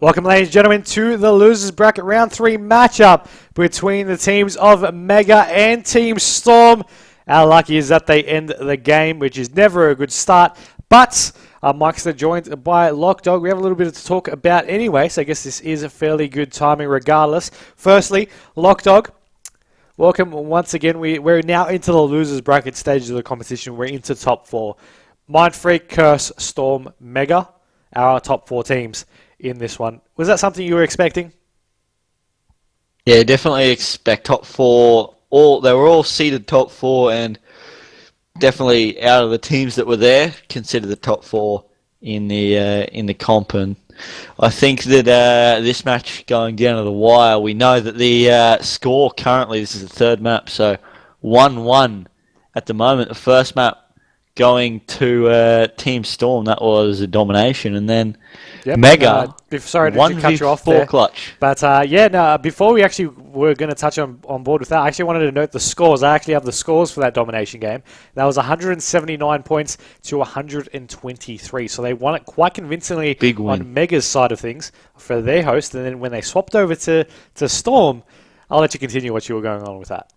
Welcome, ladies and gentlemen, to the Losers Bracket Round 3 matchup between the teams of Mega and Team Storm. Our lucky is that they end the game, which is never a good start, but Myksta joined by lachdog. We have a little bit to talk about anyway, so I guess this is a fairly good timing regardless. Firstly, lachdog, welcome once again. We're now into the Losers Bracket stages of the competition. We're into top 4. Mindfreak, Curse, Storm, Mega, our top 4 teams in this one. Was that something you were expecting? Yeah, definitely expect top 4. They were all seeded top 4, and definitely out of the teams that were there, consider the top 4 in the comp. And I think that this match going down to the wire, we know that the score currently, this is the third map, so 1-1 at the moment. The first map going to Team Storm, that was a domination, and then Mega, sorry to cut you off there. Clutch. But before we actually were going to touch on board with that, I actually wanted to note the scores. I actually have the scores for that domination game. That was 179 points to 123, so they won it quite convincingly. Big win on Mega's side of things for their host, and then when they swapped over to Storm, I'll let you continue what you were going on with that.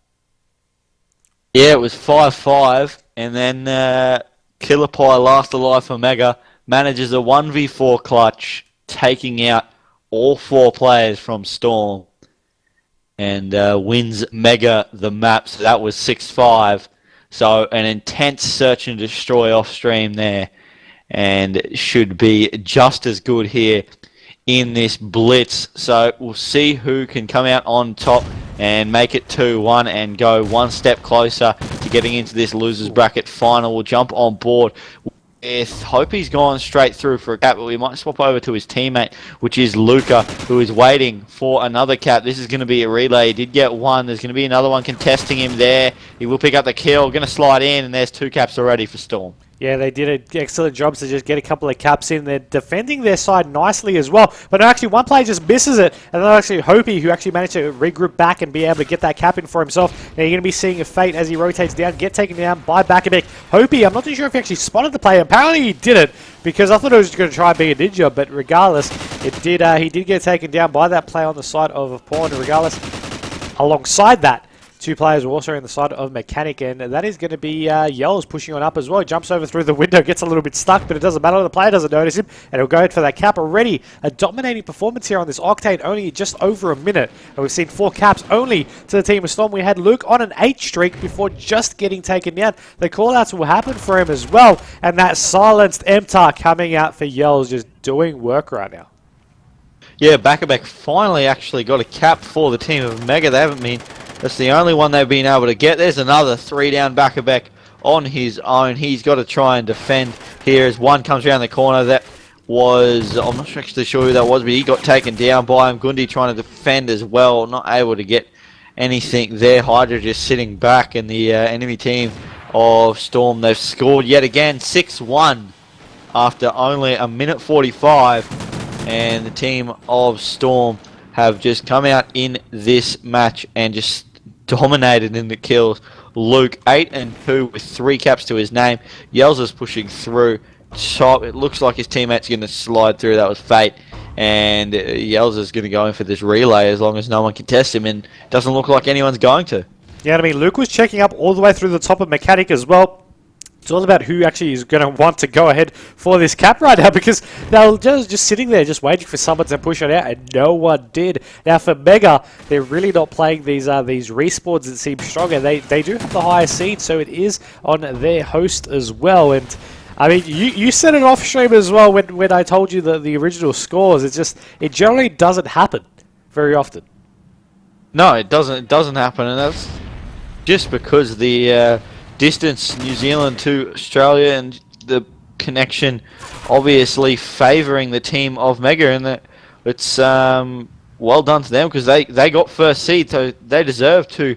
Yeah, it was 5-5, and then Killer Pie, last alive for Mega, manages a 1v4 clutch, taking out all 4 players from Storm, and wins Mega the map. So that was 6-5. So an intense search and destroy off stream there, and should be just as good here in this blitz. So we'll see who can come out on top and make it 2-1 and go one step closer to getting into this Losers Bracket final. We'll jump on board with Hope. He's gone straight through for a cap, but we might swap over to his teammate, which is Luca, who is waiting for another cap. This is going to be a relay. He did get one. There's going to be another one contesting him there. He will pick up the kill. Going to slide in, and there's 2 caps already for Storm. Yeah, they did an excellent job to just get a couple of caps in. They're defending their side nicely as well. But actually, one player just misses it. And then actually, Hopi, who actually managed to regroup back and be able to get that cap in for himself. Now you're going to be seeing a Fate as he rotates down, get taken down by Bakabek. Hopi, I'm not too sure if he actually spotted the player. Apparently he didn't, because I thought it was going to try and be a ninja. But regardless, he did get taken down by that player on the side of Pawn. Regardless, alongside that, 2 players were also on the side of Mechanic, and that is going to be Yells pushing on up as well. He jumps over through the window, gets a little bit stuck, but it doesn't matter. The player doesn't notice him, and he'll go for that cap already. A dominating performance here on this Octane, only just over a minute. And we've seen 4 caps only to the team of Storm. We had Luke on an 8 streak before just getting taken down. The call-outs will happen for him as well, and that silenced MTAR coming out for Yells, just doing work right now. Yeah, Bakabek finally actually got a cap for the team of Mega. They haven't been... That's the only one they've been able to get. There's another 3 down Bakabek on his own. He's got to try and defend here as one comes around the corner. That was... I'm not actually sure who that was, but he got taken down by him. Gundi trying to defend as well. Not able to get anything there. Hydra just sitting back, and the enemy team of Storm, they've scored yet again 6-1 after only a minute 45. And the team of Storm have just come out in this match and just dominated in the kills. Luke 8-2 with 3 caps to his name. Yells is pushing through. It looks like his teammate's going to slide through. That was Fate. And Yells is going to go in for this relay as long as no one can test him, and it doesn't look like anyone's going to. Yeah, I mean, Luke was checking up all the way through the top of Mechanic as well. It's all about who actually is going to want to go ahead for this cap right now, because they're just sitting there just waiting for someone to push it out, and no one did. Now for Mega, they're really not playing these respawns that seem stronger. They do have the highest seed, so it is on their host as well. And I mean, you said it off stream as well when I told you the original scores. It generally doesn't happen very often. No, it doesn't happen, and that's just because the distance New Zealand to Australia and the connection obviously favouring the team of Mega, and that it's well done to them, because they got first seed, so they deserve to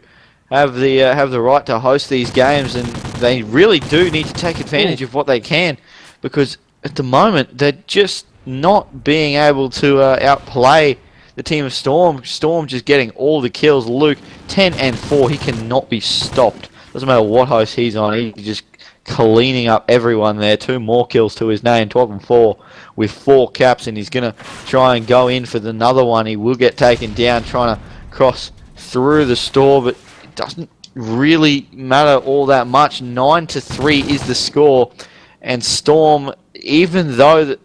have the right to host these games, and they really do need to take advantage of what they can, because at the moment they're just not being able to outplay the team of Storm. Storm just getting all the kills. Luke 10-4, he cannot be stopped. Doesn't matter what host he's on, he just cleaning up everyone there. 2 more kills to his name, 12 and 4 with 4 caps, and he's going to try and go in for another one. He will get taken down trying to cross through the store, but it doesn't really matter all that much. 9-3 is the score, and Storm, even though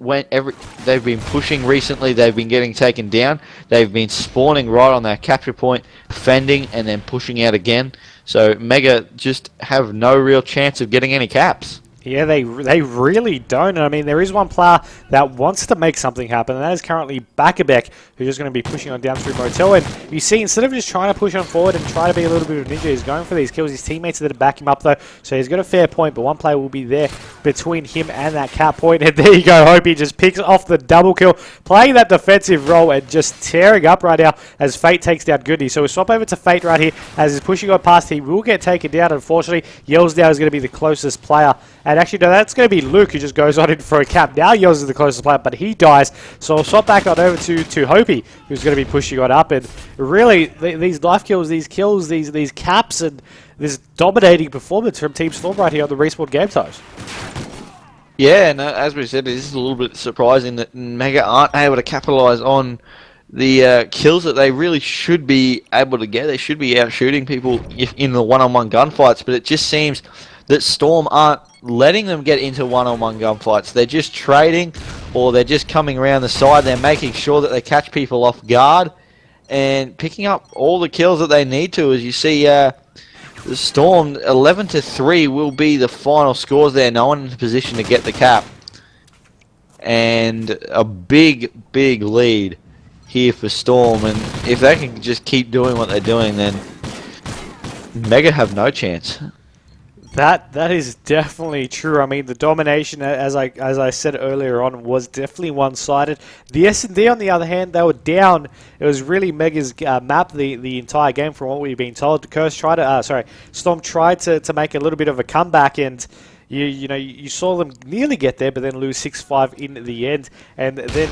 they've been pushing recently, they've been getting taken down. They've been spawning right on their capture point, defending, and then pushing out again. So Mega just have no real chance of getting any caps. Yeah, they really don't. I mean, there is one player that wants to make something happen, and that is currently Bakabek, who's just going to be pushing on down through Motel. And you see, instead of just trying to push on forward and try to be a little bit of a ninja, he's going for these kills. His teammates are there to back him up, though, so he's got a fair point, but one player will be there between him and that cap point. And there you go, Hopi just picks off the double kill, playing that defensive role and just tearing up right now as Fate takes down Goody. So we swap over to Fate right here as he's pushing on past. He will get taken down, unfortunately. Yells now is going to be the closest player. And actually, no, that's going to be Luke, who just goes on in for a cap. Now Yells is the closest player, but he dies. So I'll swap back on over to Hopi, who's going to be pushing on up. And really, these life kills, these kills, these caps, and this dominating performance from Team Storm right here on the Respawn Game Times. Yeah, and as we said, this is a little bit surprising that Mega aren't able to capitalize on the kills that they really should be able to get. They should be out shooting people in the one-on-one gunfights, but it just seems that Storm aren't letting them get into one-on-one gunfights. They're just trading, or they're just coming around the side. They're making sure that they catch people off guard and picking up all the kills that they need to. As you see, the Storm 11-3 will be the final scores there. No one in a position to get the cap, and a big lead here for Storm. And if they can just keep doing what they're doing, then Mega have no chance. That is definitely true. I mean, the domination, as I said earlier on, was definitely one-sided. The S&D, on the other hand, they were down. It was really Mega's map the entire game, from what we've been told. Storm tried to make a little bit of a comeback, and you saw them nearly get there, but then lose 6-5 in the end. And then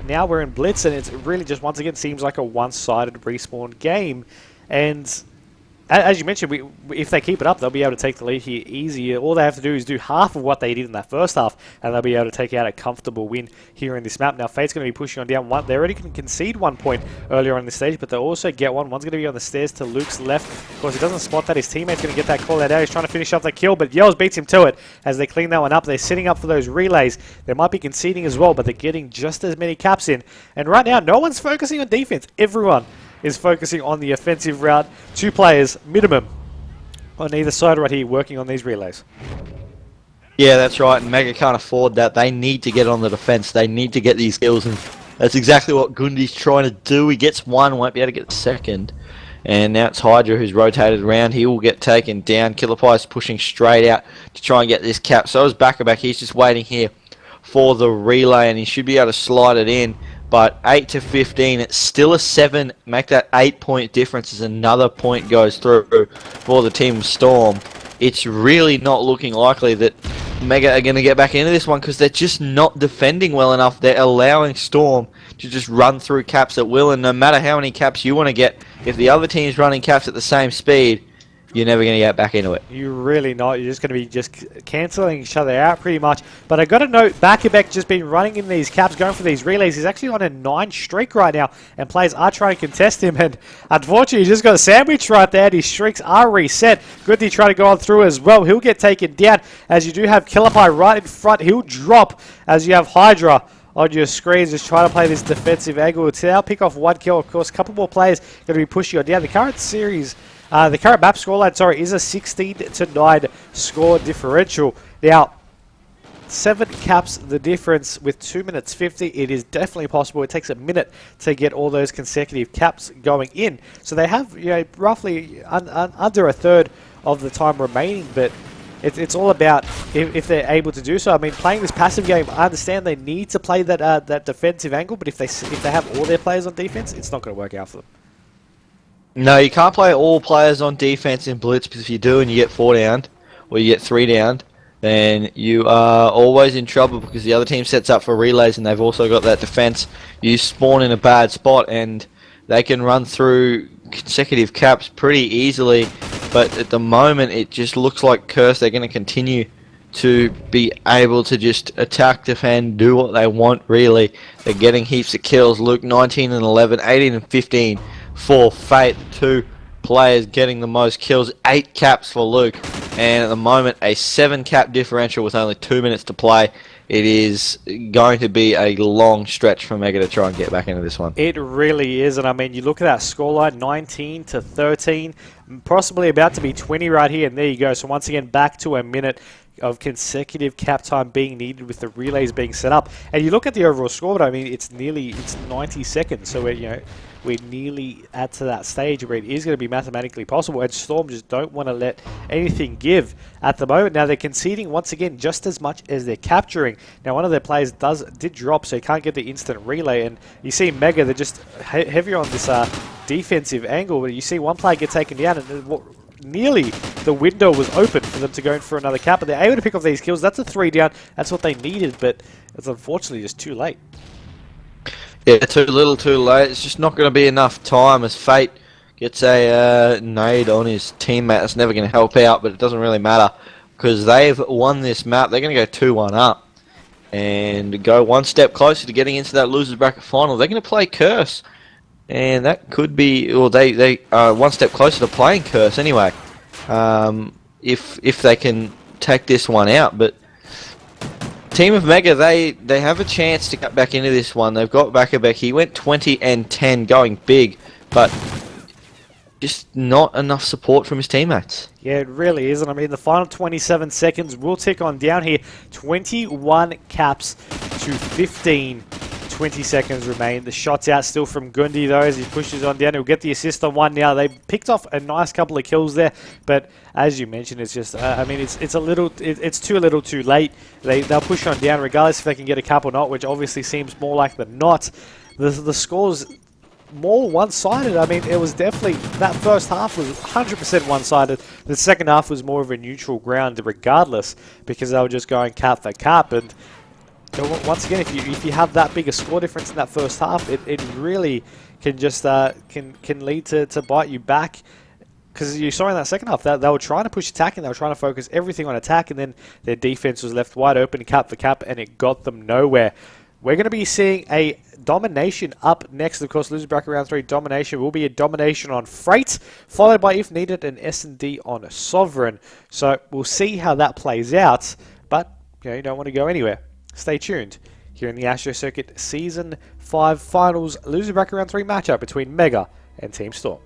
now we're in Blitz, and it really just once again seems like a one-sided Respawn game. And as you mentioned, if they keep it up, they'll be able to take the lead here easy. All they have to do is do half of what they did in that first half, and they'll be able to take out a comfortable win here in this map. Now, Fate's going to be pushing on down one. They already can concede 1 point earlier on the stage, but they'll also get one. One's going to be on the stairs to Luke's left. Of course, he doesn't spot that. His teammate's going to get that call out. He's trying to finish off that kill, but Yells beats him to it as they clean that one up. They're sitting up for those relays. They might be conceding as well, but they're getting just as many caps in. And right now, no one's focusing on defense. Everyone is focusing on the offensive route. 2 players minimum on either side right here working on these relays. Yeah, that's right, and Mega can't afford that. They need to get on the defense. They need to get these kills, and that's exactly what Gundy's trying to do. He gets one, won't be able to get the second. And now it's Hydra who's rotated around. He will get taken down. Killer Pie's pushing straight out to try and get this cap. So is Bakabak. He's just waiting here for the relay, and he should be able to slide it in. But 8-15, it's still a 7. Make that 8-point difference as another point goes through for the Team Storm. It's really not looking likely that Mega are going to get back into this one, because they're just not defending well enough. They're allowing Storm to just run through caps at will, and no matter how many caps you want to get, if the other team's running caps at the same speed, you're never going to get back into it. You're really not. You're just going to be cancelling each other out pretty much. But I got to note, Bakabek just been running in these caps, going for these relays. He's actually on a 9 streak right now, and players are trying to contest him. And unfortunately, he just got a sandwich right there, and his streaks are reset. Goody trying to go on through as well. He'll get taken down, as you do have Killer Pie right in front. He'll drop as you have Hydra on your screens, just trying to play this defensive angle. It's now pick off 1 kill. Of course, a couple more players going to be pushing on down. The current series, the current map scoreline, is a 16-9 score differential. Now, 7 caps the difference with 2 minutes 50. It is definitely possible. It takes a minute to get all those consecutive caps going in. So they have, roughly under a third of the time remaining, but it's all about if they're able to do so. I mean, playing this passive game, I understand they need to play that defensive angle, but if they have all their players on defense, it's not going to work out for them. No, you can't play all players on defense in Blitz, because if you do and you get 4 down, or you get 3 down, then you are always in trouble, because the other team sets up for relays and they've also got that defense. You spawn in a bad spot and they can run through consecutive caps pretty easily. but at the moment it just looks like Curse, they're going to continue to be able to just attack, defend, do what they want really. They're getting heaps of kills. Luke 19 and 11, 18 and 15 for Fate. 2 players getting the most kills, 8 caps for Luke, and at the moment a 7 cap differential with only 2 minutes to play. It is going to be a long stretch for Mega to try and get back into this one. It really is, and I mean, you look at that scoreline, 19 to 13, possibly about to be 20 right here, and there you go. So once again, back to a minute of consecutive cap time being needed with the relays being set up. And you look at the overall score, but I mean, it's 90 seconds, so we're nearly at to that stage where it is going to be mathematically possible, and Storm just don't want to let anything give at the moment. Now they're conceding once again just as much as they're capturing. Now one of their players did drop, so he can't get the instant relay, and you see Mega, they're just heavier on this defensive angle, but you see one player get taken down, and nearly the window was open for them to go in for another cap, but they're able to pick off these kills. That's a 3 down. That's what they needed, but it's unfortunately just too late. Yeah, too little, too late. It's just not going to be enough time as Fate gets a nade on his teammate. That's never going to help out, but it doesn't really matter because they've won this map. They're going to go 2-1 up and go one step closer to getting into that losers bracket final. They're going to play Curse, and that could be, well, they are one step closer to playing Curse anyway, if they can take this one out. But Team of Mega, they have a chance to get back into this one. They've got Bakabek. He went 20 and 10 going big, but just not enough support from his teammates. Yeah, it really isn't. I mean, the final 27 seconds will tick on down here. 21 caps to 15. 20 seconds remain. The shot's out still from Gundi though as he pushes on down. He'll get the assist on one now. They picked off a nice couple of kills there, but as you mentioned, it's just I mean, it's too little too late. They'll push on down regardless if they can get a cap or not, which obviously seems more like the not. The score's more one-sided. I mean, it was definitely, that first half was 100% one-sided. The second half was more of a neutral ground regardless, because they were just going cap for cap. And once again, if you have that big a score difference in that first half, it really can just can lead to bite you back. Because you saw in that second half that they were trying to push attack and they were trying to focus everything on attack, and then their defense was left wide open cap for cap, and it got them nowhere. We're going to be seeing a domination up next. Of course, loser bracket round 3 domination will be a domination on Freight, followed by, if needed, an S&D on Sovereign. So we'll see how that plays out, but you don't want to go anywhere. Stay tuned here in the Astro Circuit Season 5 Finals loser bracket round 3 matchup between Mega and Team Storm.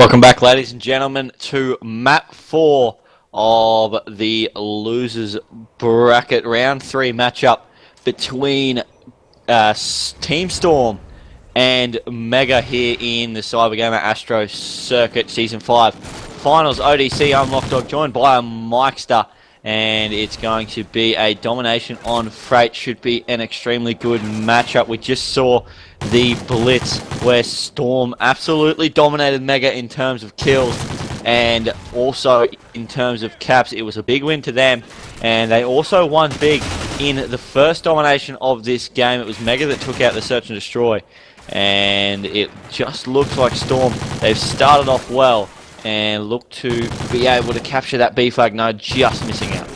Welcome back, ladies and gentlemen, to map 4 of the losers bracket round 3 matchup between Team Storm and Mega here in the CyberGamer ASTRO Circuit Season 5 Finals. ODC, I'm lachdog, joined by a Myksta, and it's going to be a domination on Freight. Should be an extremely good matchup. We just saw the Blitz where Storm absolutely dominated Mega in terms of kills and also in terms of caps. It was a big win to them, and they also won big in the first domination of this game. It was Mega that took out the Search and Destroy, and it just looks like Storm, they've started off well and look to be able to capture that B flag. No, just missing out.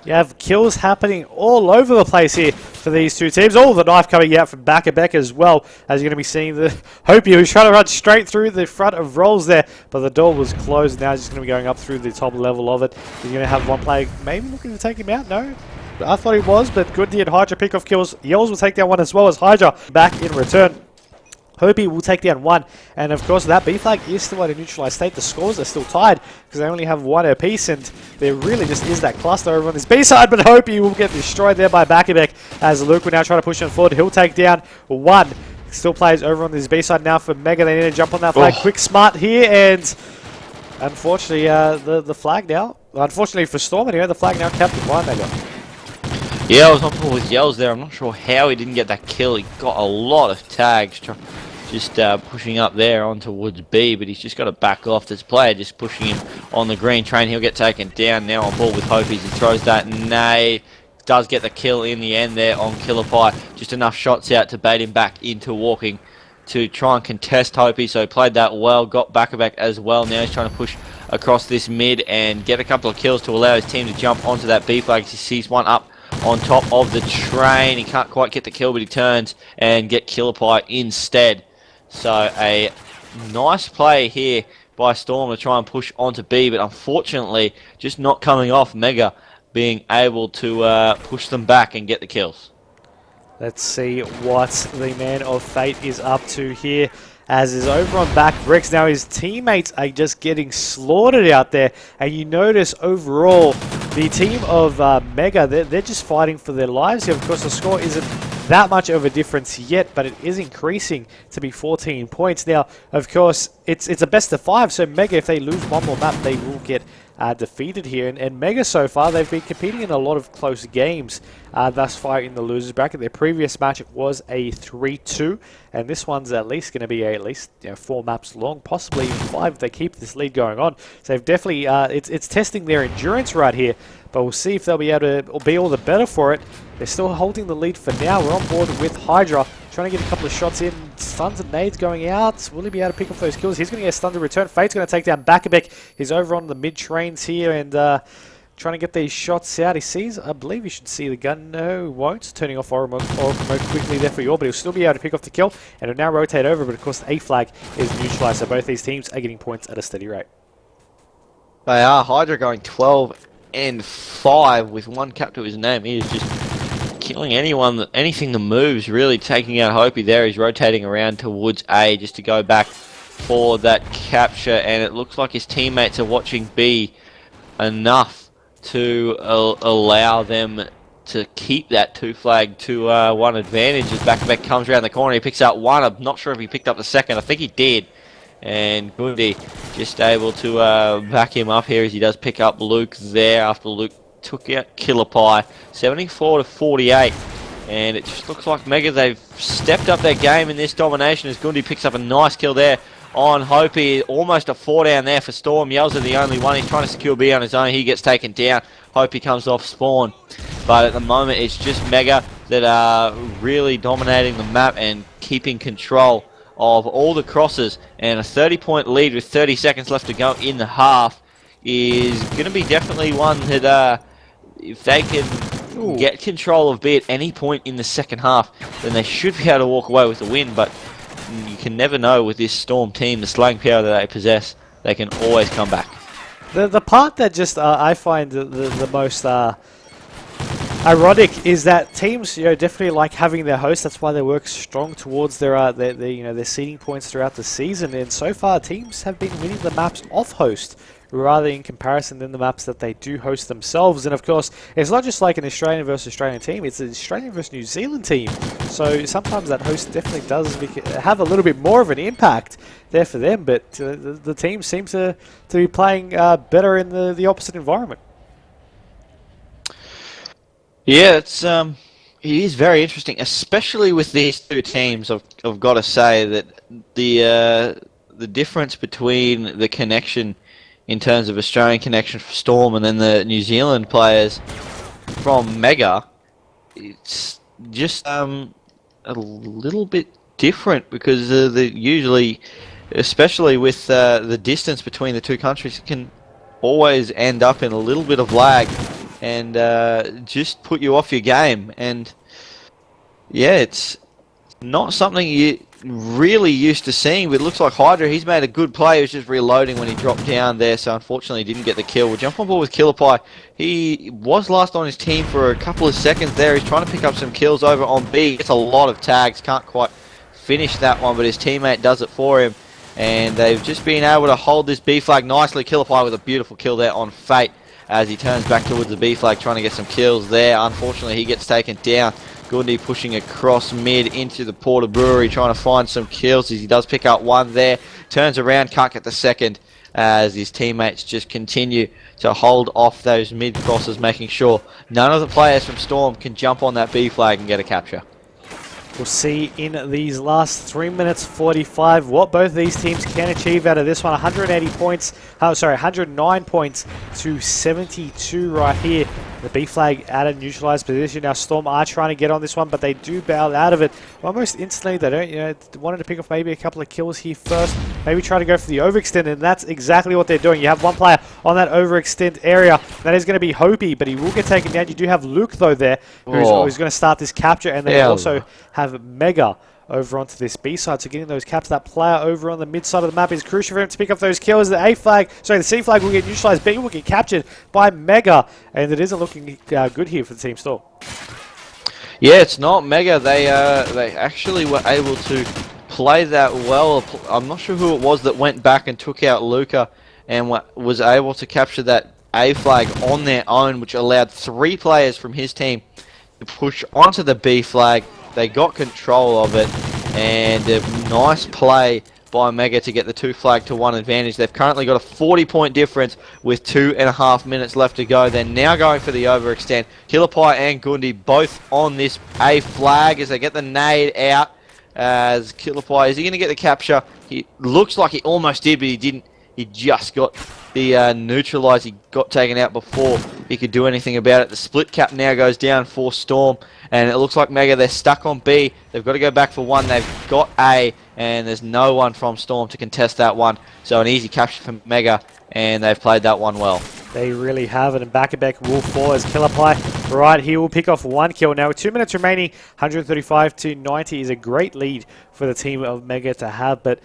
You have kills happening all over the place here for these two teams. All the knife coming out from back as well, as you're going to be seeing the Hopi, who's trying to run straight through the front of Rolls there, but the door was closed. Now he's just going to be going up through the top level of it. He's going to have one player maybe looking to take him out. No, I thought he was, but good and Hydra pick off kills. Yells will take down one as well as Hydra back in return. Hopi will take down one, and of course that B flag is still at a neutralized state. The scores are still tied because they only have one apiece, and there really just is that cluster over on this B side. But Hopi will get destroyed there by Bakabek, as Luke will now try to push him forward. He'll take down one. Still plays over on this B side now for Mega. They need to jump on that flag quick, smart here, and unfortunately the flag now. Unfortunately for Storm, anyway, the flag now captured by Mega. Yeah, I was on board with Yells there. I'm not sure how he didn't get that kill. He got a lot of tags. Just pushing up there onto Woods B, but he's just got to back off. This player just pushing him on the green train. He'll get taken down now on ball with Hopies. He throws that nade. Does get the kill in the end there on Killer Pie. Just enough shots out to bait him back into walking to try and contest Hopi. So he played that well, got back as well. Now he's trying to push across this mid and get a couple of kills to allow his team to jump onto that B flag. He sees one up on top of the train. He can't quite get the kill, but he turns and get Killer Pie instead. So a nice play here by Storm to try and push onto B, but unfortunately just not coming off. Mega being able to push them back and get the kills. Let's see what the Man of Fate is up to here, as is over on back bricks. Now his teammates are just getting slaughtered out there, and you notice overall the team of Mega, they're just fighting for their lives here. Of course the score isn't that much of a difference yet, but it is increasing to be 14 points. Now, of course, it's a best of 5, so Mega, if they lose one more map, they will get defeated here. And Mega, so far, they've been competing in a lot of close games thus far in the losers bracket. Their previous match was a 3-2, and this one's at least going to be at least 4 maps long, possibly 5 if they keep this lead going on. So they've definitely, it's testing their endurance right here, but we'll see if they'll be able to be all the better for it. They're still holding the lead for now. We're on board with Hydra, trying to get a couple of shots in. Stuns and nades going out. Will he be able to pick up those kills? He's going to get a stun to return. Fate's going to take down Bakabek. He's over on the mid trains here and trying to get these shots out. He sees, I believe he should see the gun. No, he won't. Turning off Aura Mode quickly there for Yor, but he'll still be able to pick off the kill. And he'll now rotate over, but of course the A flag is neutralized. So both these teams are getting points at a steady rate. They are. Hydra going 12 and 5 with one cap to his name. He is just killing anything that moves, really taking out Hopi there. He's rotating around to Woods A just to go back for that capture, and it looks like his teammates are watching B enough to allow them to keep that 2 flag to 1 advantage as Bakabek comes around the corner. He picks out 1. I'm not sure if he picked up the 2nd. I think he did. And Gundi just able to back him up here as he does pick up Luke there after Luke took out Killer Pie, 74-48, and it just looks like Mega, they've stepped up their game in this domination as Gundi picks up a nice kill there on Hopi. Almost a 4 down there for Storm. Yells are the only one. He's trying to secure B on his own. He gets taken down. Hopi comes off spawn, but at the moment it's just Mega that are really dominating the map and keeping control of all the crosses, and a 30-point lead with 30 seconds left to go in the half is going to be definitely one that if they can get control of B at any point in the second half, then they should be able to walk away with the win. But you can never know with this Storm team, the slaying power that they possess. They can always come back. The part that just I find the most ironic is that teams, definitely like having their host. That's why they work strong towards their seeding points throughout the season. And so far, teams have been winning the maps off host, rather in comparison than the maps that they do host themselves. And of course, it's not just like an Australian versus Australian team, it's an Australian versus New Zealand team. So sometimes that host definitely does have a little bit more of an impact there for them, but the team seems to be playing better in the opposite environment. Yeah, it is very interesting, especially with these two teams. I've got to say that the difference between the connection in terms of Australian connection for Storm and then the New Zealand players from Mega, it's just a little bit different because usually, especially with the distance between the two countries, it can always end up in a little bit of lag and just put you off your game. And yeah, it's not something you really used to seeing, but it looks like Hydra, he's made a good play. He was just reloading when he dropped down there, so unfortunately he didn't get the kill. We'll jump on board with Killerpie. He was last on his team for a couple of seconds there. He's trying to pick up some kills over on B. Gets a lot of tags, can't quite finish that one, but his teammate does it for him. And they've just been able to hold this B flag nicely. Killerpie with a beautiful kill there on Fate as he turns back towards the B flag, trying to get some kills there. Unfortunately, he gets taken down. Gundy pushing across mid into the Porter Brewery, trying to find some kills as he does pick up one there. Turns around, can't get the second as his teammates just continue to hold off those mid crosses, making sure none of the players from Storm can jump on that B flag and get a capture. We'll see in these last 3 minutes 45 what both these teams can achieve out of this one. 180 points, 109 points to 72 right here. The B flag at a neutralized position. Now Storm are trying to get on this one, but they do bail out of it almost instantly. They don't, wanted to pick off maybe a couple of kills here first. Maybe try to go for the overextend, and that's exactly what they're doing. You have one player on that overextend area. That is going to be Hopey, but he will get taken down. You do have Luke though there, who's going to start this capture, and they also have Mega over onto this B side. So getting those caps, that player over on the mid side of the map is crucial for him to pick up those kills. The the C flag will get neutralized. B will get captured by Mega, and it isn't looking good here for the Team Storm. Yeah, it's not Mega. They actually were able to play that well. I'm not sure who it was that went back and took out Luca and was able to capture that A flag on their own, which allowed 3 players from his team to push onto the B flag. They got control of it, and a nice play by Mega to get the 2 flag to 1 advantage. They've currently got a 40-point difference with 2.5 minutes left to go. They're now going for the overextend. Killerpie and Gundy both on this A flag as they get the nade out. As Killerpie, is he going to get the capture? He looks like he almost did, but he didn't. He just got the neutralize. He got taken out before he could do anything about it. The split cap now goes down for Storm, and it looks like Mega, they're stuck on B. They've got to go back for 1. They've got A, and there's no one from Storm to contest that one. So an easy capture for Mega, and they've played that one well. They really have it, and back will fall as Killerpie. Right, he will pick off 1 kill. Now with 2 minutes remaining, 135 to 90 is a great lead for the team of Mega to have, but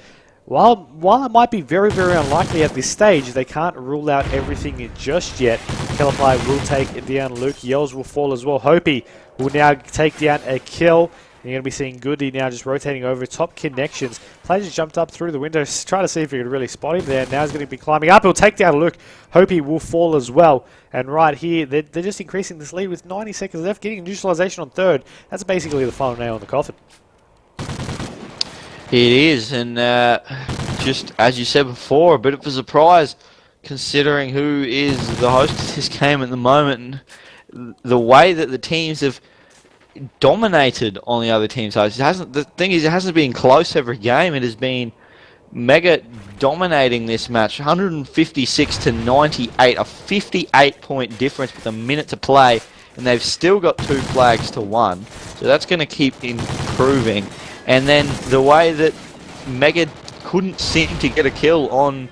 while it might be very, very unlikely at this stage, they can't rule out everything just yet. Killerpie will take down Luke. Yells will fall as well. Hopey will now take down a kill. And you're going to be seeing Goody now just rotating over top connections. Player just jumped up through the windows, trying to see if he could really spot him there. Now he's going to be climbing up. He'll take down Luke. Hopey will fall as well. And right here, they're just increasing this lead with 90 seconds left, getting neutralization on 3rd. That's basically the final nail in the coffin. It is, and just as you said before, a bit of a surprise considering who is the host of this game at the moment, and the way that the teams have dominated on the other team's host. The thing is, it hasn't been close every game. It has been Mega dominating this match, 156 to 98, a 58-point difference with a minute to play, and they've still got 2 flags to 1. So that's going to keep improving. And then the way that Mega couldn't seem to get a kill on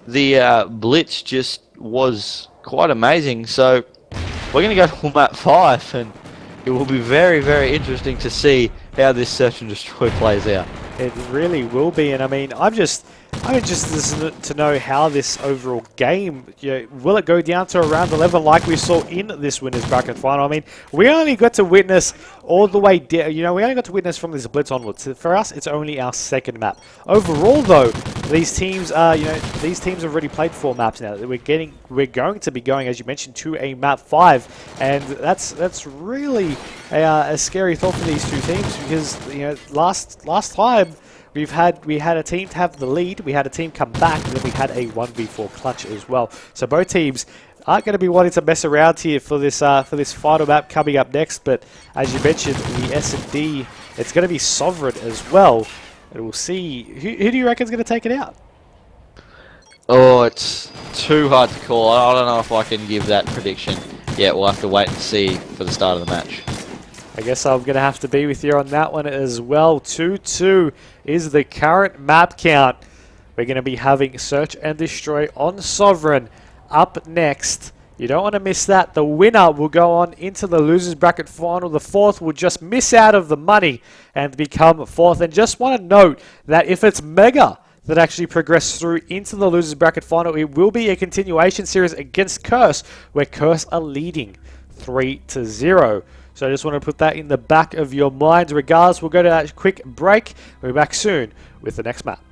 the Blitz just was quite amazing. So we're going to go to map 5, and it will be very, very interesting to see how this search and destroy plays out. It really will be, and I mean, I'm interested to know how this overall game, will it go down to around 11 like we saw in this winners bracket final? I mean, we only got to witness all the way down, we only got to witness from this blitz onwards. For us, it's only our second map. Overall, though, these teams are, these teams have already played 4 maps now. We're going to be going, as you mentioned, to a map 5, and that's really a scary thought for these two teams because last time. We had a team to have the lead, we had a team come back, and then we had a 1v4 clutch as well. So both teams aren't going to be wanting to mess around here for this final map coming up next. But as you mentioned, the S&D, it's going to be Sovereign as well, and we'll see who do you reckon is going to take it out? Oh, it's too hard to call. I don't know if I can give that prediction yet. We'll have to wait and see for the start of the match. I guess I'm going to have to be with you on that one as well. 2-2 is the current map count. We're going to be having Search and Destroy on Sovereign up next. You don't want to miss that. The winner will go on into the losers bracket final. The fourth will just miss out of the money and become fourth. And just want to note that if it's Mega that actually progress through into the losers bracket final, it will be a continuation series against Curse, where Curse are leading 3-0. So I just want to put that in the back of your minds. Regardless, we'll go to that quick break. We'll be back soon with the next map.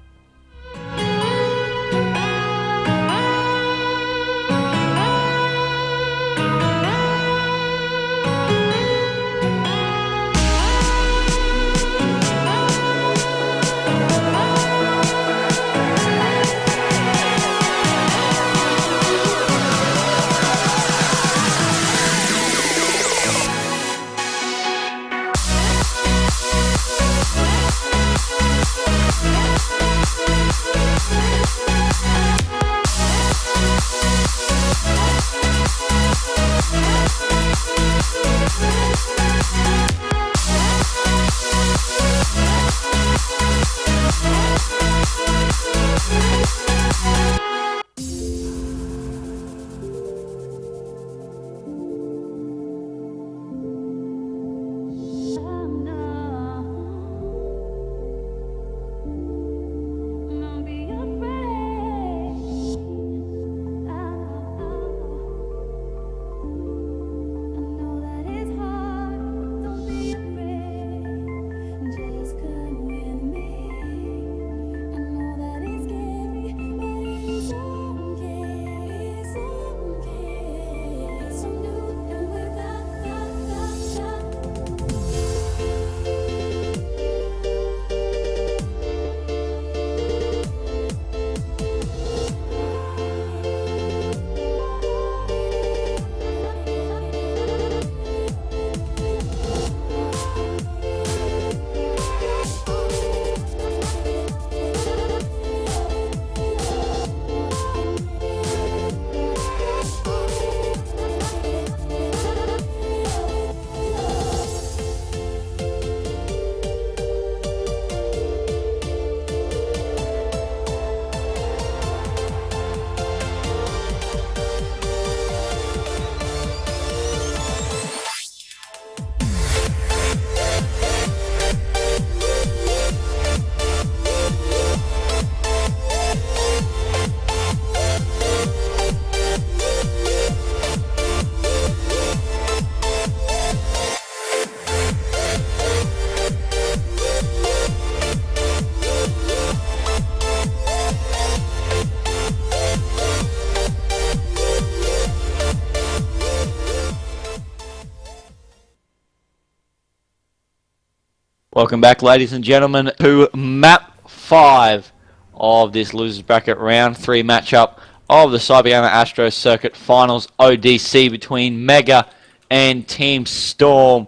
Welcome back, ladies and gentlemen, to map 5 of this losers bracket round 3 matchup of the CyberGamer ASTRO Circuit Finals ODC between Mega and Team Storm.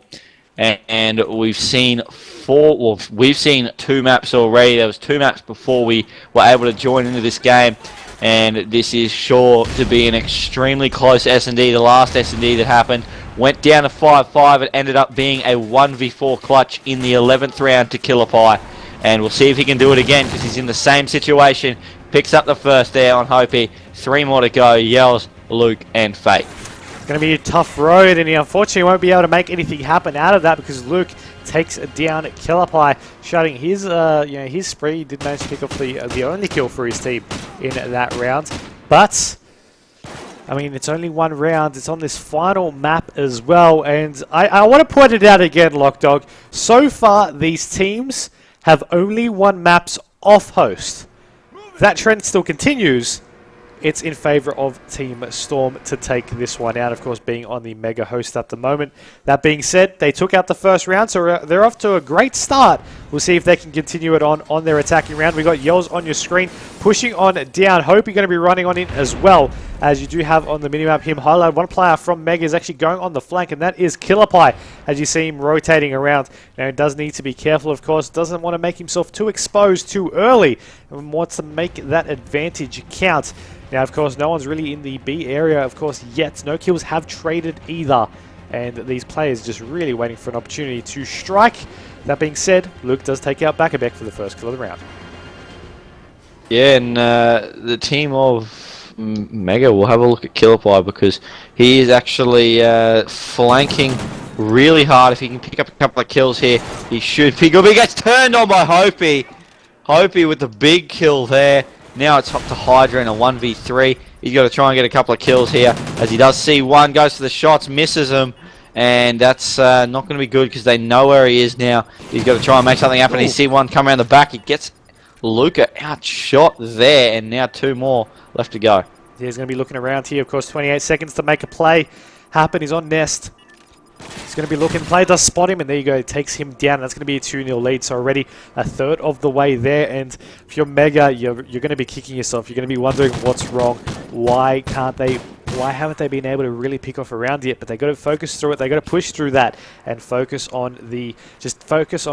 And we've seen 2 maps already. There was 2 maps before we were able to join into this game, and this is sure to be an extremely close S&D. The last S&D that happened went down to 5-5. It ended up being a 1v4 clutch in the 11th round to Killify, and we'll see if he can do it again because he's in the same situation. Picks up the first there on Hopi. 3 more to go. Yells, Luke, and Fate. It's going to be a tough road, and he unfortunately won't be able to make anything happen out of that because Luke takes down Killapie, shutting his his spree. He did manage to pick off the only kill for his team in that round, but I mean, it's only one round. It's on this final map as well. And I want to point it out again, Lachdog. So far, these teams have only won maps off host. That trend still continues. It's in favor of Team Storm to take this one out, of course, being on the Mega host at the moment. That being said, they took out the first round, so they're off to a great start. We'll see if they can continue it on their attacking round. We got Yells on your screen, pushing on down. Hope you're going to be running on in as well, as you do have on the minimap him highlighted. One player from Mega is actually going on the flank, and that is Killapie, as you see him rotating around. Now, he does need to be careful, of course. Doesn't want to make himself too exposed too early, and wants to make that advantage count. Now, of course, no one's really in the B area, of course, yet. No kills have traded either. And these players just really waiting for an opportunity to strike. That being said, Luke does take out Bakabek for the first kill of the round. Yeah, and the team of Mega will have a look at Killapie, because he is actually flanking really hard. If he can pick up a couple of kills here, he should pick up. He gets turned on by Hopi. Hopi with the big kill there. Now it's up to Hydra in a 1v3. He's got to try and get a couple of kills here, as he does see one, goes for the shots, misses them, and that's not going to be good, because they know where he is now. He's got to try and make something happen. He see one come around the back. He gets Luca outshot there, and now two more left to go. He's going to be looking around here. Of course, 28 seconds to make a play happen. He's on Nest. He's going to be looking. Player does spot him, and there you go. It takes him down. That's going to be a 2-0 lead. So already a third of the way there. And if you're Mega, you're going to be kicking yourself. You're going to be wondering what's wrong. Why haven't they been able to really pick off around yet? But they got to focus through it. They got to push through that and focus on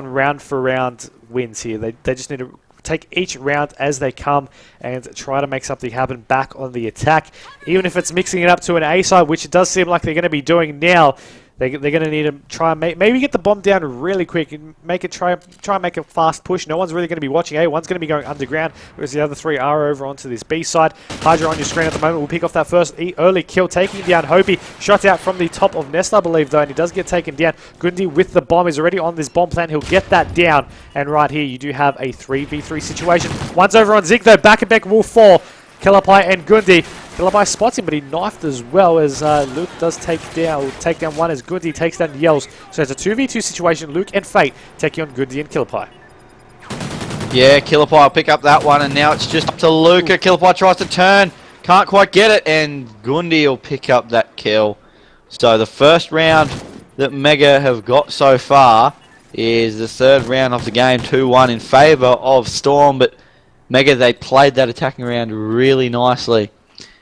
round for round wins here. They just need to take each round as they come and try to make something happen back on the attack. Even if it's mixing it up to an A side, which it does seem like they're going to be doing now. They're going to need to try and maybe get the bomb down really quick and try and make a fast push. No one's really going to be watching A. One's going to be going underground, whereas the other three are over onto this B side. Hydra on your screen at the moment will pick off that first early kill, taking down Hopi. Shot out from the top of Nest, I believe, though, and he does get taken down. Gundi with the bomb is already on this bomb plant. He'll get that down. And right here, you do have a 3v3 situation. One's over on Zig, though. Bakabek will fall. Killapie and Gundi. Killapie spots him, but he knifed as well, as Luke does take down one as Gundi takes down Yells. So it's a 2v2 situation. Luke and Fate taking on Gundi and Killapie. Yeah, Killapie will pick up that one, and now it's just up to Luca. Killapie tries to turn, can't quite get it, and Gundi will pick up that kill. So the first round that Mega have got so far is the third round of the game, 2-1 in favour of Storm, but Mega, they played that attacking round really nicely,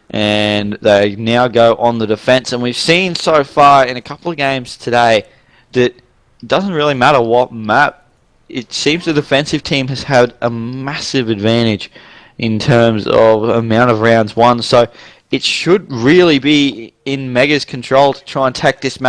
and they now go on the defense. And we've seen so far in a couple of games today that it doesn't really matter what map. It seems the defensive team has had a massive advantage in terms of amount of rounds won. So it should really be in Mega's control to try and take this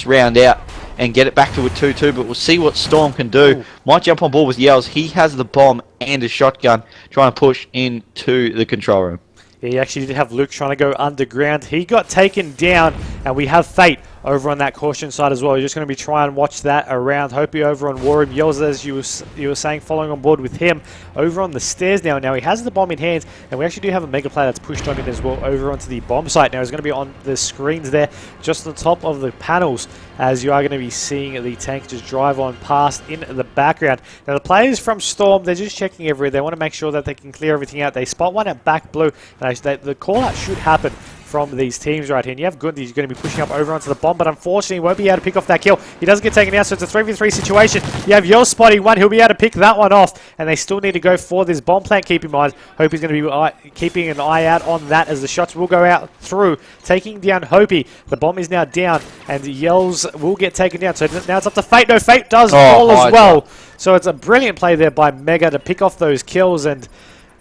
round out and get it back to a 2-2, but we'll see what Storm can do. Might jump on board with Yells. He has the bomb and a shotgun, trying to push into the control room. Yeah, he actually did have Luke trying to go underground. He got taken down, and we have Fate over on that caution side as well. You're just going to be trying to watch that around. Hopi over on War Room. Yells, as you were saying, following on board with him over on the stairs now. Now he has the bomb in hand, and we actually do have a Mega player that's pushed on in as well over onto the bomb site. Now he's going to be on the screens there, just on top of the panels, as you are going to be seeing the tank just drive on past in the background. Now the players from Storm, they're just checking everywhere. They want to make sure that they can clear everything out. They spot one at back blue, and the call out should happen from these teams right here. And you have Gundi, who's going to be pushing up over onto the bomb, but unfortunately he won't be able to pick off that kill. He doesn't get taken out, so it's a 3v3 situation. You have Yo spotting one, he'll be able to pick that one off, and they still need to go for this bomb plant, keep in mind. Hope he's going to be keeping an eye out on that, as the shots will go out through, taking down Hopi. The bomb is now down, and Yells will get taken down. So now it's up to Fate. No, Fate does fall as well. So it's a brilliant play there by Mega to pick off those kills, and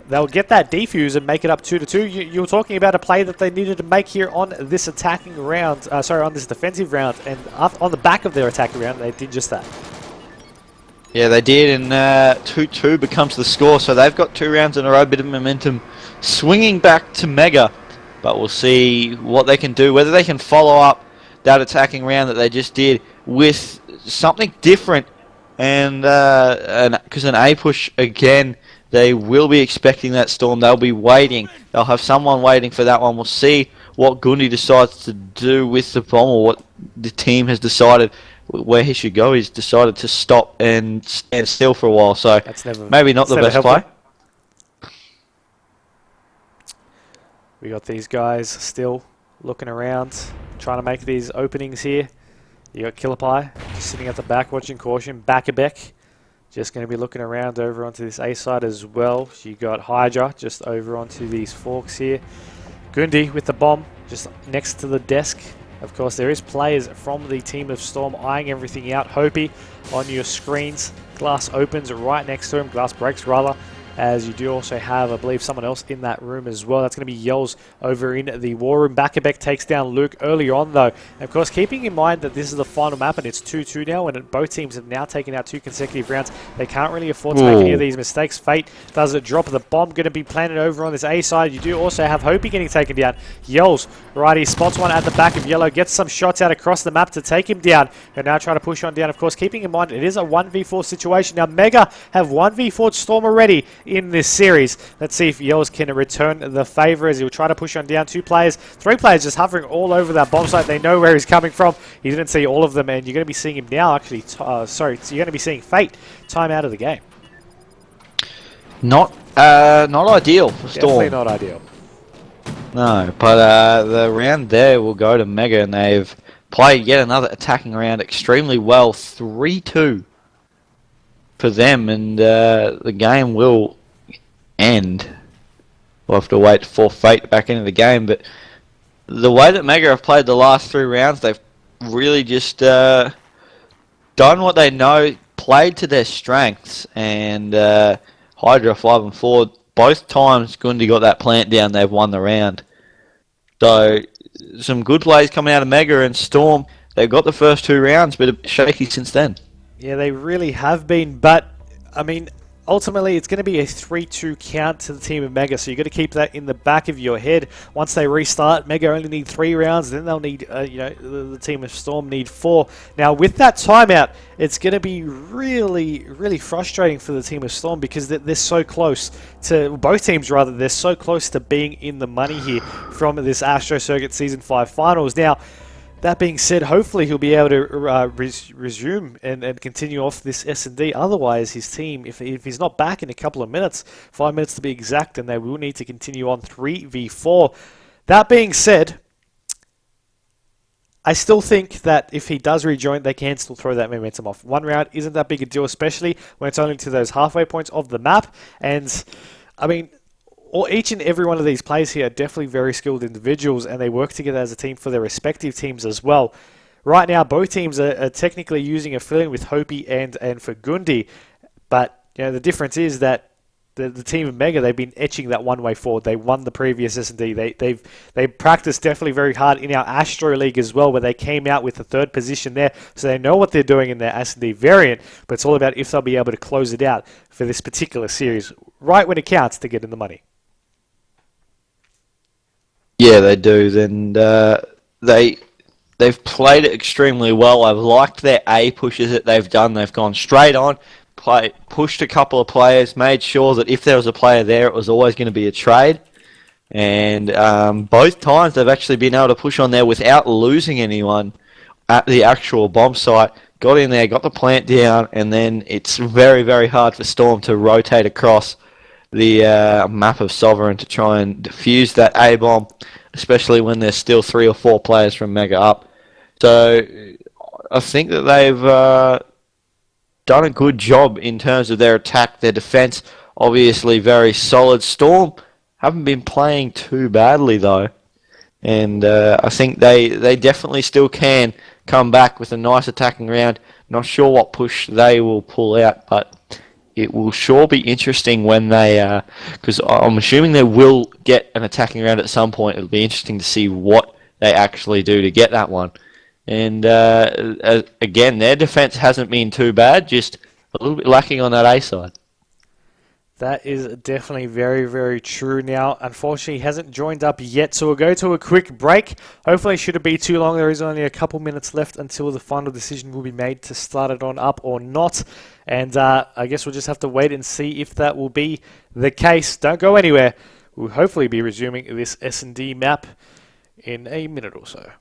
they'll get that defuse and make it up 2-2. You were talking about a play that they needed to make here on this attacking round, on this defensive round, and on the back of their attacking round, they did just that. Yeah, they did, and 2-2 becomes the score, so they've got 2 rounds in a row, bit of momentum swinging back to Mega, but we'll see what they can do, whether they can follow up that attacking round that they just did with something different, and because an A push again, they will be expecting that Storm. They'll be waiting. They'll have someone waiting for that one. We'll see what Gundy decides to do with the bomb, or what the team has decided where he should go. He's decided to stop and stand still for a while, so maybe not the best play. We got these guys still looking around, trying to make these openings here. You got Killer Pie just sitting at the back watching caution. Backerbeck just going to be looking around over onto this A side as well. You got Hydra just over onto these forks here. Gundy with the bomb just next to the desk. Of course, there is players from the team of Storm eyeing everything out. Hopi on your screens. Glass opens right next to him. Glass breaks, rather. As you do also have, I believe, someone else in that room as well. That's going to be Yells over in the war room. Backerbeck takes down Luke early on, though. And of course, keeping in mind that this is the final map and it's 2-2 now, and both teams have now taken out 2 consecutive rounds. They can't really afford to make any of these mistakes. Fate does a drop of the bomb, going to be planted over on this A side. You do also have Hopi getting taken down. Yells, right, he spots one at the back of Yellow, gets some shots out across the map to take him down. And now trying to push on down. Of course, keeping in mind, it is a 1v4 situation. Now, Mega have 1v4'd Storm already in this series. Let's see if Yells can return the favour as he'll try to push on down. 2 players, 3 players just hovering all over that bomb site. They know where he's coming from. He didn't see all of them, and you're going to be seeing him now, actually. Sorry, so you're going to be seeing Fate time out of the game. Not ideal for Storm. Definitely not ideal. No, but the round there will go to Mega, and they've played yet another attacking round extremely well. 3-2 for them, and the game will end. We'll have to wait for Fate back into the game, but the way that Mega have played the last 3 rounds, they've really just done what they know, played to their strengths, and Hydra 5 and 4, both times Gundy got that plant down, they've won the round. So some good plays coming out of Mega, and Storm, they've got the first 2 rounds, but a bit shaky since then. Yeah, they really have been, but I mean, ultimately, it's going to be a 3-2 count to the team of Mega, so you've got to keep that in the back of your head. Once they restart, Mega only need 3 rounds, then they'll need, the team of Storm need 4. Now, with that timeout, it's going to be really, really frustrating for the team of Storm because they're so close to, both teams rather, they're so close to being in the money here from this Astro Circuit Season 5 Finals. Now, that being said, hopefully he'll be able to resume and continue off this S&D. Otherwise, his team, if he's not back in a couple of minutes, 5 minutes to be exact, then they will need to continue on 3v4. That being said, I still think that if he does rejoin, they can still throw that momentum off. 1 round isn't that big a deal, especially when it's only to those halfway points of the map. And, I mean, each and every one of these players here are definitely very skilled individuals, and they work together as a team for their respective teams as well. Right now, both teams are technically using a fill-in with Hopi and for Gundy, but the difference is that the team of Mega, they've been etching that one way forward. They won the previous S&D. They practiced definitely very hard in our Astro League as well, where they came out with the 3rd position there, so they know what they're doing in their S&D variant, but it's all about if they'll be able to close it out for this particular series, right when it counts to get in the money. Yeah, they do, and they've played it extremely well. I've liked their A pushes that they've done. They've gone straight on, pushed a couple of players, made sure that if there was a player there, it was always going to be a trade. And both times they've actually been able to push on there without losing anyone at the actual bomb site. Got in there, got the plant down, and then it's very, very hard for Storm to rotate across the map of Sovereign to try and defuse that A-bomb, especially when there's still 3 or 4 players from Mega up. So I think that they've done a good job in terms of their attack. Their defense, obviously very solid. Storm haven't been playing too badly, though. And I think they definitely still can come back with a nice attacking round. Not sure what push they will pull out, but it will sure be interesting when they, because I'm assuming they will get an attacking round at some point. It'll be interesting to see what they actually do to get that one. And again, their defense hasn't been too bad, just a little bit lacking on that A side. That is definitely very, very true. Now, unfortunately, he hasn't joined up yet, so we'll go to a quick break. Hopefully, it shouldn't be too long. There is only a couple minutes left until the final decision will be made to start it on up or not. And I guess we'll just have to wait and see if that will be the case. Don't go anywhere. We'll hopefully be resuming this S&D map in a minute or so.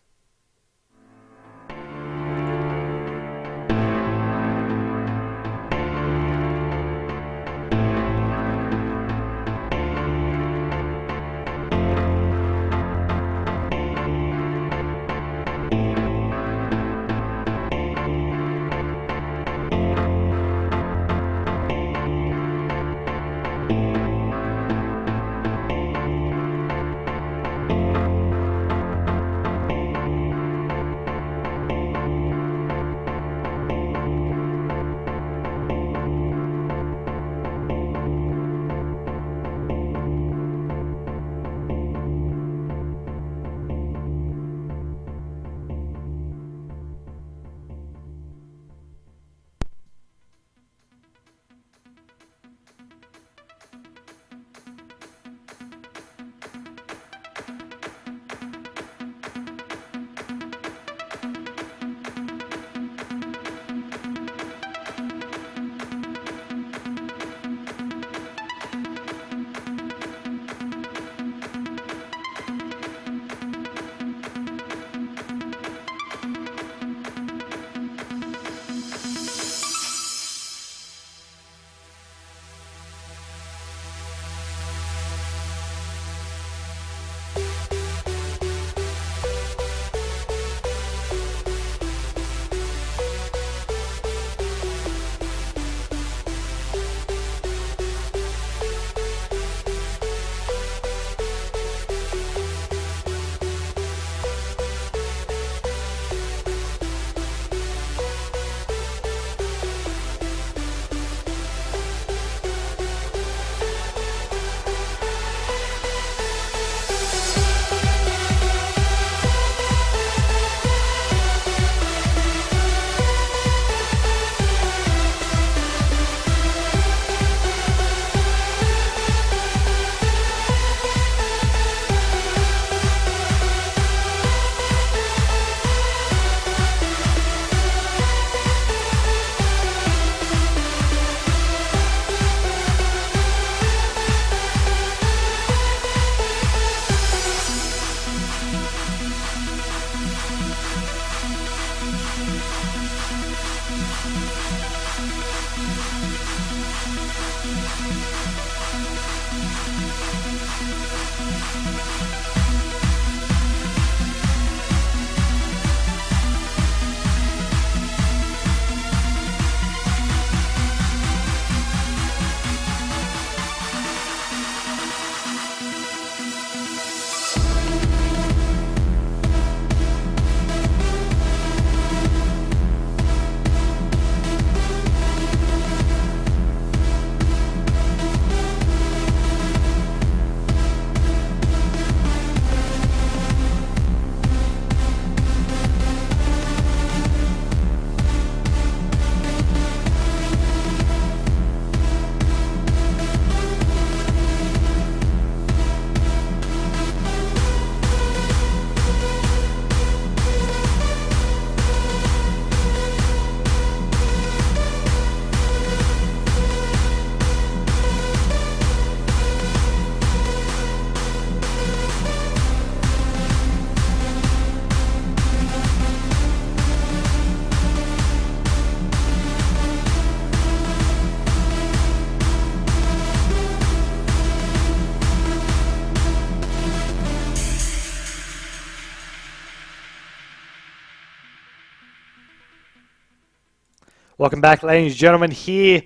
Welcome back, ladies and gentlemen. Here,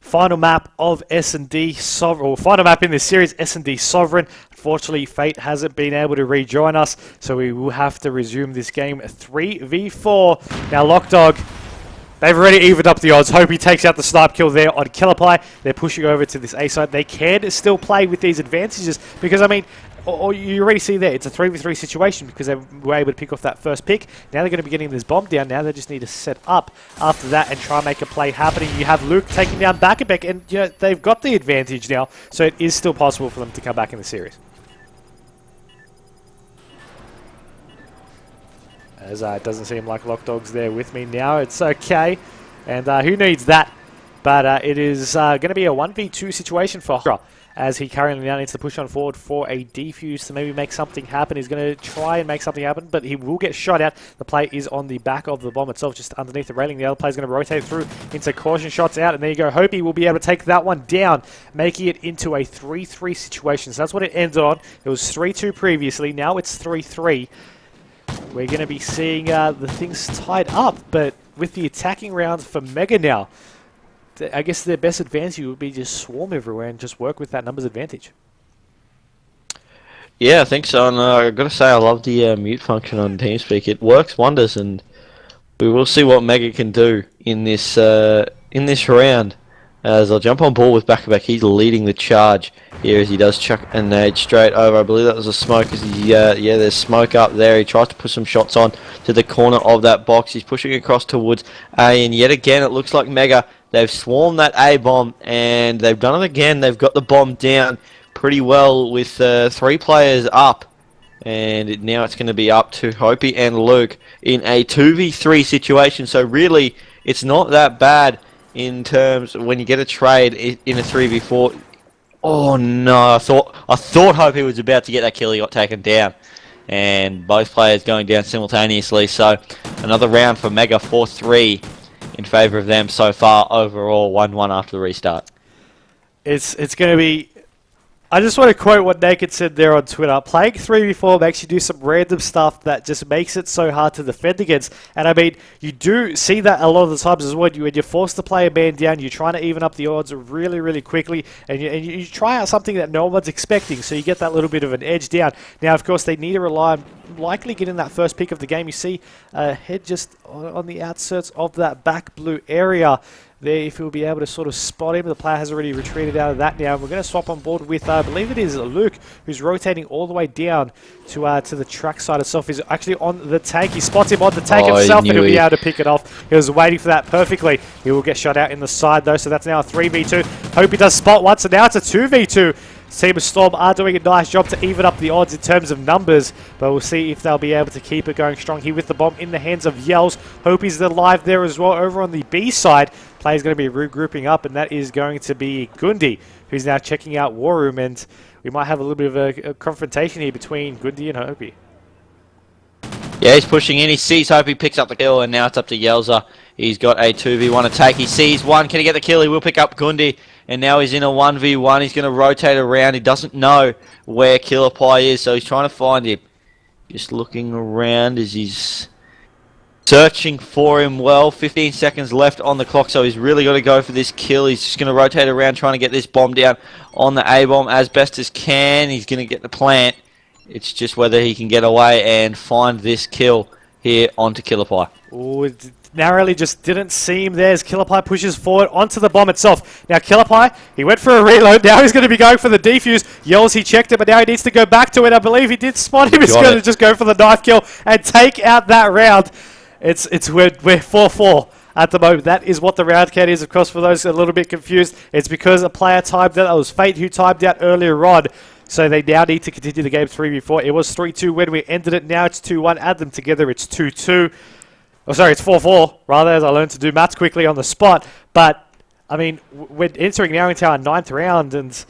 final map of S&D Sovereign, or final map in this series, S&D Sovereign. Unfortunately, Fate hasn't been able to rejoin us, so we will have to resume this game 3v4. Now, lachdog, they've already evened up the odds. Hope he takes out the snipe kill there on Killerpie. They're pushing over to this A side. They can still play with these advantages because, I mean, or you already see there, it's a 3v3 situation because they were able to pick off that first pick. Now they're going to be getting this bomb down. Now they just need to set up after that and try and make a play happening. You have Luke taking down Backabek, and you know, they've got the advantage now, so it is still possible for them to come back in the series. As it doesn't seem like lachdog's there with me now. It's okay. And who needs that? But it is going to be a 1v2 situation for ASTRO, as he currently now needs to push on forward for a defuse to maybe make something happen. He's going to try and make something happen, but he will get shot out. The play is on the back of the bomb itself, just underneath the railing. The other player is going to rotate through into caution shots out, and there you go. Hope he will be able to take that one down, making it into a 3-3 situation. So that's what it ended on. It was 3-2 previously. Now it's 3-3. We're going to be seeing the things tied up, but with the attacking rounds for Mega now, I guess their best advantage would be just swarm everywhere and just work with that numbers advantage. Yeah, I think so, and I've got to say I love the mute function on TeamSpeak. It works wonders, and we will see what Mega can do in this round. As I'll jump on board with Backabek, he's leading the charge here as he does chuck a nade straight over. I believe that was a smoke. As he, yeah, there's smoke up there. He tries to put some shots on to the corner of that box. He's pushing across towards A, and yet again it looks like Mega, they've swarmed that A bomb, and they've done it again. They've got the bomb down pretty well with 3 players up, and now it's going to be up to Hopi and Luke in a 2v3 situation. So really, it's not that bad in terms of when you get a trade in a 3v4. Oh no, I thought Hopi was about to get that kill. He got taken down, and both players going down simultaneously. So another round for Mega, 4-3 in favour of them so far. Overall 1-1 after the restart. It's going to be... I just want to quote what Naked said there on Twitter. Playing 3v4 makes you do some random stuff that just makes it so hard to defend against. And I mean, you do see that a lot of the times as well. When you're forced to play a man down, you're trying to even up the odds really, really quickly. And you try out something that no one's expecting, so you get that little bit of an edge down. Now, of course, they need to rely on likely getting that first pick of the game. You see head just on the outskirts of that back blue area there, if he'll be able to sort of spot him. The player has already retreated out of that now. We're going to swap on board with, I believe it is Luke, who's rotating all the way down to the track side itself. He's actually on the tank. He spots him on the tank himself, and he'll be able to pick it off. He was waiting for that perfectly. He will get shot out in the side, though, so that's now a 3v2. Hope he does spot once, and now it's a 2v2. Team of Storm are doing a nice job to even up the odds in terms of numbers, but we'll see if they'll be able to keep it going strong here with the bomb in the hands of Yells. Hope he's alive there as well. Over on the B side, player's going to be regrouping up, and that is going to be Gundi, who's now checking out War Room, and we might have a little bit of a confrontation here between Gundi and Hopi. Yeah, he's pushing in. He sees Hopi, picks up the kill, and now it's up to Yelza. He's got a 2v1 attack. He sees one. Can he get the kill? He will pick up Gundi. And now he's in a 1v1. He's going to rotate around. He doesn't know where Killer Pie is, so he's trying to find him. Just looking around as he's searching for him. Well, 15 seconds left on the clock, so he's really got to go for this kill. He's just going to rotate around, trying to get this bomb down on the A-bomb as best as can. He's going to get the plant. It's just whether he can get away and find this kill here onto Killer Pie. Ooh, it narrowly just didn't see him there as Killer Pie pushes forward onto the bomb itself. Now Killer Pie, he went for a reload. Now he's going to be going for the defuse. Yells, he checked it, but now he needs to go back to it. I believe he did spot him. He's going to just go for the knife kill and take out that round. We're 4-4 at the moment. That is what the round count is. Of course, for those a little bit confused, it's because a player timed out. It was Fate who timed out earlier on. So they now need to continue the game 3v4. It was 3-2 when we ended it. Now it's 2-1. Add them together, it's 2-2. Oh, sorry, it's 4-4, rather, as I learned to do maths quickly on the spot. But, I mean, we're entering now into our 9th round, and,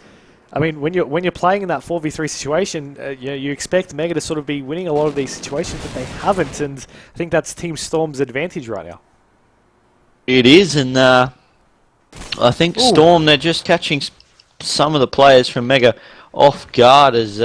I mean, when you're playing in that 4v3 situation, you expect Mega to sort of be winning a lot of these situations, but they haven't, and I think that's Team Storm's advantage right now. It is, and I think Storm, they're just catching some of the players from Mega off guard as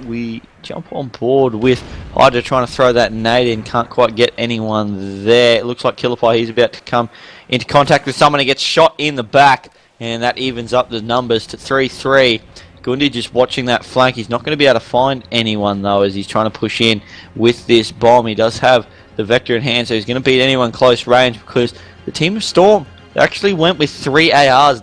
we jump on board with Hydra trying to throw that nade in. Can't quite get anyone there. It looks like Killer Pie, he's about to come into contact with someone. He gets shot in the back, and that evens up the numbers to 3-3. Gundi just watching that flank. He's not going to be able to find anyone, though, as he's trying to push in with this bomb. He does have the Vector in hand, so he's going to beat anyone close range, because the team of Storm, they actually went with 3 ARs.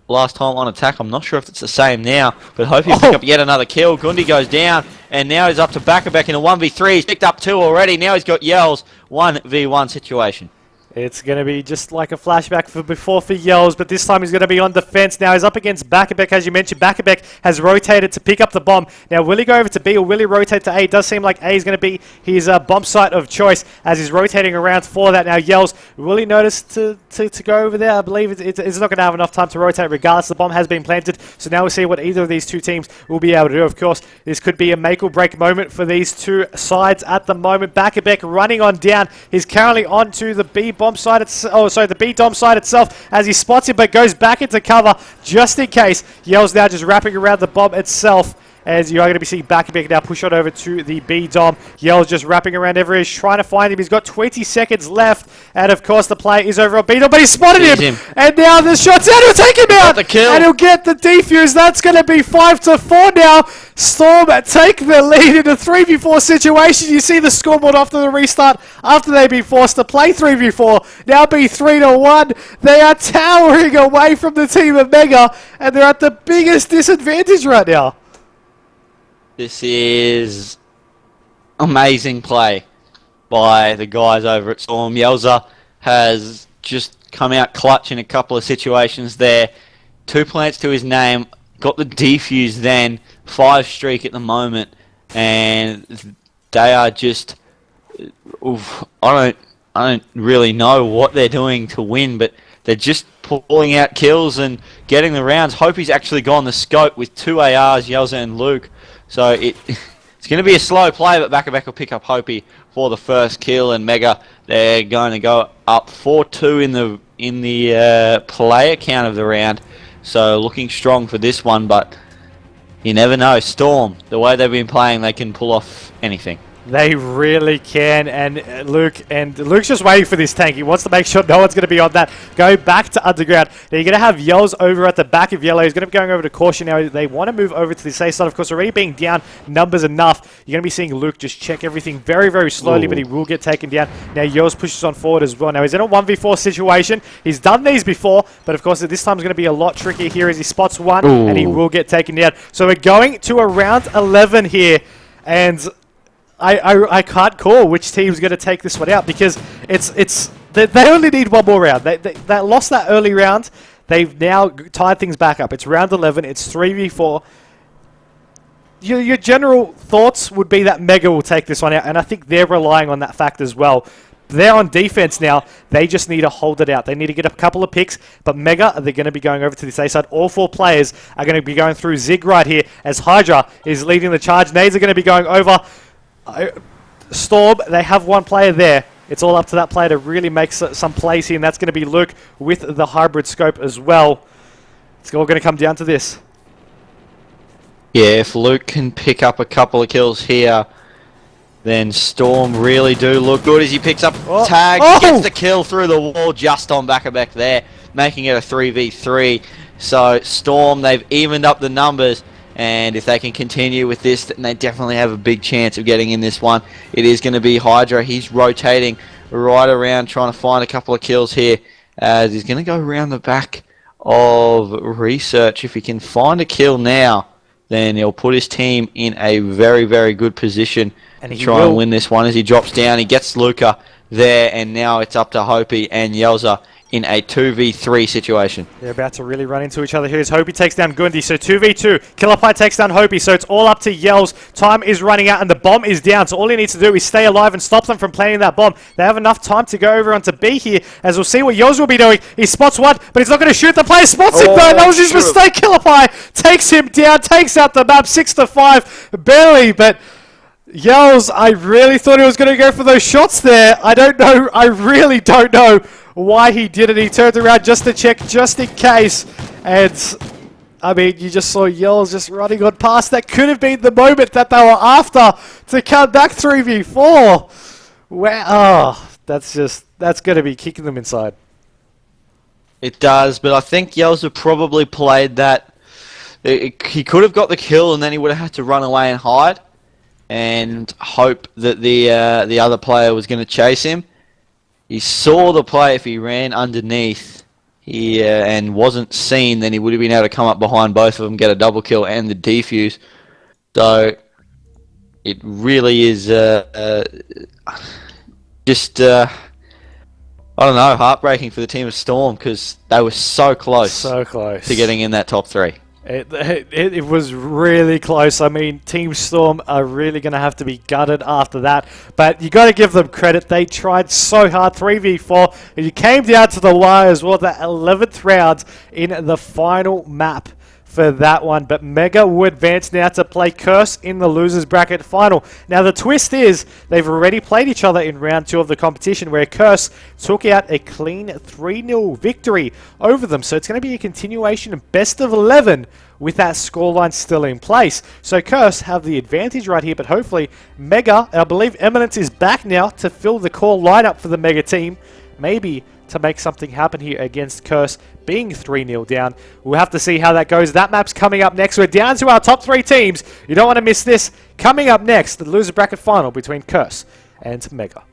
last time on attack. I'm not sure if it's the same now, but hope he'll pick up yet another kill. Gundy goes down, and now he's up to back in a 1v3. He's picked up 2 already. Now he's got Yells 1v1 situation. It's going to be just like a flashback for before for Yells, but this time he's going to be on defense. Now he's up against Bakabek, as you mentioned. Bakabek has rotated to pick up the bomb. Now will he go over to B or will he rotate to A? It does seem like A is going to be his bomb site of choice as he's rotating around for that. Now Yells, will he notice to go over there? I believe it's not going to have enough time to rotate regardless. The bomb has been planted, so now we'll see what either of these two teams will be able to do. Of course, this could be a make or break moment for these two sides at the moment. Bakabek running on down. He's currently onto the B bomb side. The B dom side itself as he spots it, but goes back into cover just in case. Yells now just wrapping around the bomb itself. As you are going to be seeing Bakabek now push on over to the B dom. Yells just wrapping around everywhere. He's trying to find him. He's got 20 seconds left. And of course the play is over on B dom, but he spotted him. And now the shot's out. He'll take him out. The kill. And he'll get the defuse. That's going to be 5-4 now. Storm take the lead in a 3v4 situation. You see the scoreboard after the restart, after they've been forced to play 3v4. Now be 3-1. They are towering away from the team of Mega, and they're at the biggest disadvantage right now. This is amazing play by the guys over at Storm. Yelza has just come out clutch in a couple of situations there. 2 plants to his name, got the defuse then, 5 streak at the moment, and they are just, I don't really know what they're doing to win, but they're just pulling out kills and getting the rounds. Hope's actually gone the scope with 2 ARs, Yelza and Luke. So it's going to be a slow play, but Bakabek will pick up Hopi for the first kill, and Mega, they're going to go up 4-2 in the player count of the round. So looking strong for this one, but you never know. Storm, the way they've been playing, they can pull off anything. They really can, and Luke's just waiting for this tank. He wants to make sure no one's going to be on that. Go back to underground. Now you're going to have Yells over at the back of Yellow. He's going to be going over to Caution now. They want to move over to the safe side. Of course, already being down numbers enough. You're going to be seeing Luke just check everything very, very slowly, but he will get taken down. Now Yells pushes on forward as well. Now he's in a 1v4 situation. He's done these before, but of course this time is going to be a lot trickier here as he spots one, and he will get taken down. So we're going to a round 11 here, and I can't call which team's going to take this one out because they only need one more round. They lost that early round. They've now tied things back up. It's round 11. It's 3v4. Your general thoughts would be that Mega will take this one out, and I think they're relying on that fact as well. They're on defense now. They just need to hold it out. They need to get a couple of picks, but Mega, they're going to be going over to the safe side. All 4 players are going to be going through Zig right here as Hydra is leading the charge. Nades are going to be going over. Storm, they have 1 player there. It's all up to that player to really make some plays here, and that's going to be Luke with the hybrid scope as well. It's all going to come down to this. Yeah, if Luke can pick up a couple of kills here, then Storm really do look good as he picks up tag, gets the kill through the wall just on Bakabek there, making it a 3v3. So Storm, they've evened up the numbers. And if they can continue with this, then they definitely have a big chance of getting in this one. It is going to be Hydra. He's rotating right around, trying to find a couple of kills here. As he's going to go around the back of Research. If he can find a kill now, then he'll put his team in a very, very good position to try and win this one. As he drops down, he gets Luca there, and now it's up to Hopi and Yelza in a 2v3 situation. They're about to really run into each other here as Hopi takes down Gundi. So 2v2. Killapie takes down Hopi. So it's all up to Yells. Time is running out and the bomb is down. So all he needs to do is stay alive and stop them from planting that bomb. They have enough time to go over onto B here, as we'll see what Yells will be doing. He spots one, but he's not going to shoot. The player spots him though. That was his mistake. Killapie takes him down, takes out the map 6-5. Barely, but Yells, I really thought he was going to go for those shots there. I don't know. I really don't know why he did it. He turned around just to check, just in case. And, I mean, you just saw Yells just running on past. That could have been the moment that they were after to come back 3v4. Wow. That's going to be kicking them inside. It does, but I think Yells have probably played that. He could have got the kill and then he would have had to run away and hide and hope that the other player was going to chase him. He saw the play. If he ran underneath, and wasn't seen, then he would have been able to come up behind both of them, get a double kill and the defuse. So it really is just I don't know, heartbreaking for the team of Storm, because they were so close to getting in that top 3. It was really close. I mean, Team Storm are really going to have to be gutted after that. But you got to give them credit. They tried so hard, 3v4, and you came down to the wire as well, that 11th round in the final map for that one. But Mega will advance now to play Curse in the losers bracket final. Now the twist is they've already played each other in round 2 of the competition, where Curse took out a clean 3-0 victory over them. So it's going to be a continuation of best of 11 with that scoreline still in place. So Curse have the advantage right here, but hopefully Mega, I believe Eminence is back now to fill the core lineup for the Mega team. Maybe to make something happen here against Curse being 3-0 down. We'll have to see how that goes. That map's coming up next. We're down to our top 3 teams. You don't want to miss this. Coming up next, the loser bracket final between Curse and Mega.